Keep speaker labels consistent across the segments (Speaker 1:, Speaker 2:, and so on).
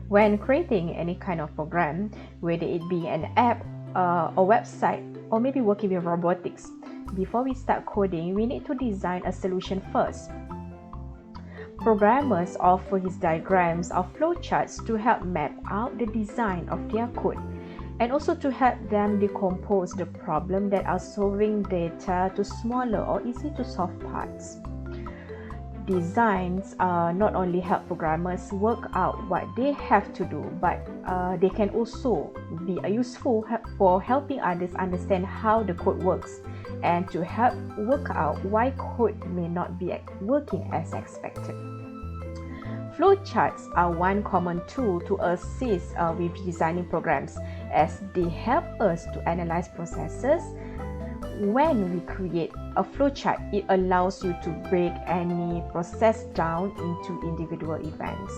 Speaker 1: When creating any kind of program, whether it be an app, a website, or maybe working with robotics, before we start coding, we need to design a solution first. Programmers offer his diagrams or flowcharts to help map out the design of their code and also to help them decompose the problem that are solving data to smaller or easy to solve parts. Designs not only help programmers work out what they have to do, but they can also be useful for helping others understand how the code works and to help work out why code may not be working as expected. Flowcharts are one common tool to assist with designing programs as they help us to analyze processes. When we create a flowchart, it allows you to break any process down into individual events.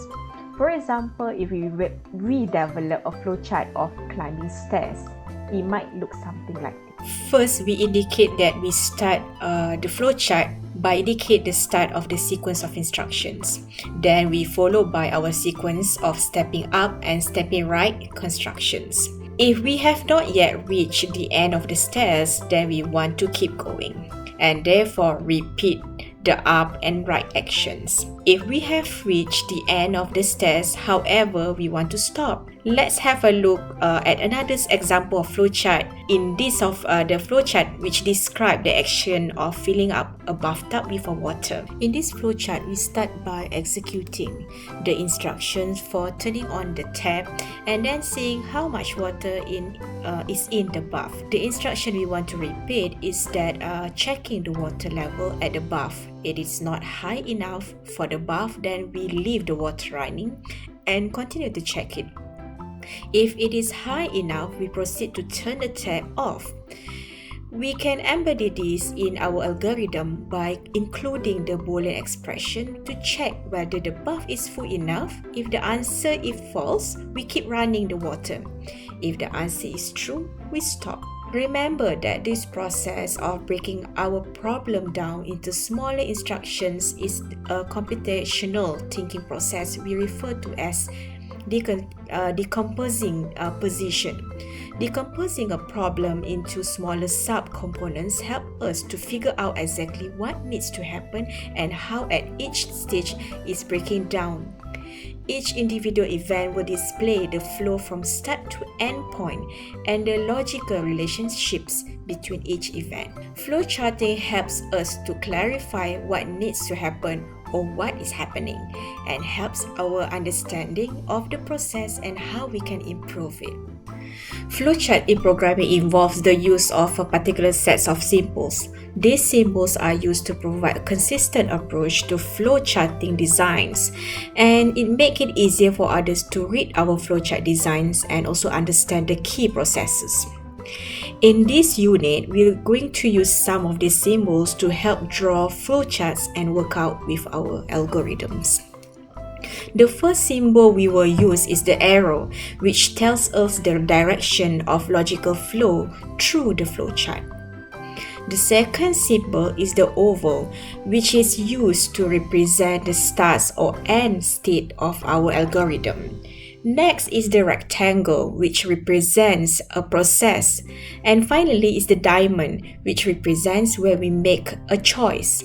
Speaker 1: For example, if we redevelop a flowchart of climbing stairs, it might look something like this.
Speaker 2: First, we indicate that we start the flowchart by indicate the start of the sequence of instructions. Then we follow by our sequence of stepping up and stepping right constructions. If we have not yet reached the end of the stairs, then we want to keep going and therefore repeat the up and right actions. If we have reached the end of the stairs, however, we want to stop. Let's have a look at another example of flowchart. In this of the flowchart which describe the action of filling up a bathtub with water. In this flowchart, we start by executing the instructions for turning on the tap and then seeing how much water is in the bath. The instruction we want to repeat is that checking the water level at the bath. It is not high enough for the bath, then we leave the water running and continue to check it. If it is high enough, we proceed to turn the tap off. We can embed this in our algorithm by including the Boolean expression to check whether the bath is full enough. If the answer is false, we keep running the water. If the answer is true, we stop. Remember that this process of breaking our problem down into smaller instructions is a computational thinking process we refer to as decomposing a position. Decomposing a problem into smaller sub-components help us to figure out exactly what needs to happen and how at each stage is breaking down. Each individual event will display the flow from start to end point and the logical relationships between each event. Flowcharting helps us to clarify what needs to happen or what is happening and helps our understanding of the process and how we can improve it. Flowchart in programming involves the use of a particular set of symbols. These symbols are used to provide a consistent approach to flowcharting designs, and it makes it easier for others to read our flowchart designs and also understand the key processes. In this unit, we're going to use some of these symbols to help draw flowcharts and work out with our algorithms. The first symbol we will use is the arrow, which tells us the direction of logical flow through the flowchart. The second symbol is the oval, which is used to represent the start or end state of our algorithm. Next is the rectangle, which represents a process. And finally is the diamond, which represents where we make a choice.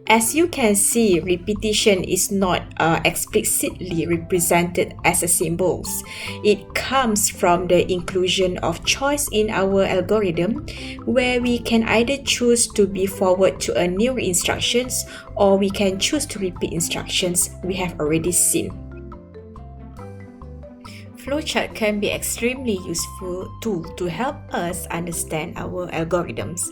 Speaker 2: As you can see, repetition is not explicitly represented as a symbols. It comes from the inclusion of choice in our algorithm, where we can either choose to be forward to a new instructions or we can choose to repeat instructions we have already seen. Flowchart can be extremely useful tool to help us understand our algorithms,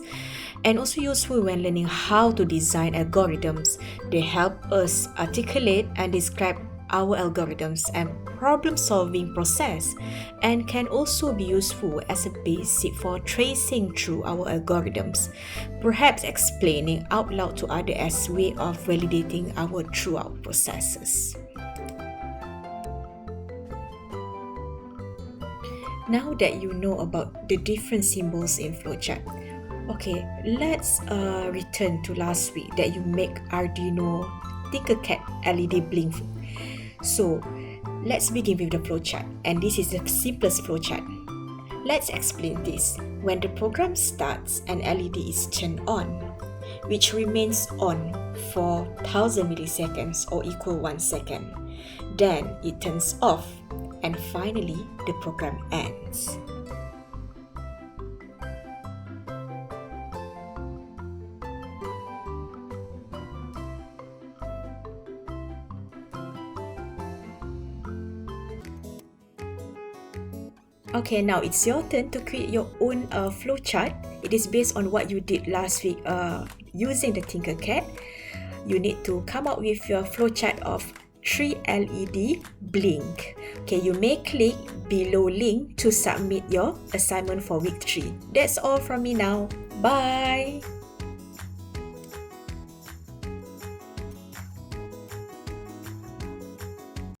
Speaker 2: and also useful when learning how to design algorithms. They help us articulate and describe our algorithms and problem-solving process, and can also be useful as a basic for tracing through our algorithms, perhaps explaining out loud to others as a way of validating our throughout processes. Now that you know about the different symbols in flowchart, okay, let's return to last week that you make Arduino Tinkercad LED blink. So Let's begin with the flowchart, and this is the simplest flowchart. Let's explain this. When the program starts, an LED is turned on, which remains on for 1000 milliseconds or equal 1 second. Then it turns off, and finally the program ends. Okay, now it's your turn to create your own flowchart. It is based on what you did last week using the Tinkercad. You need to come up with your flowchart of 3 LED blink. Okay, you may click below link to submit your assignment for week 3. That's all from me now. Bye!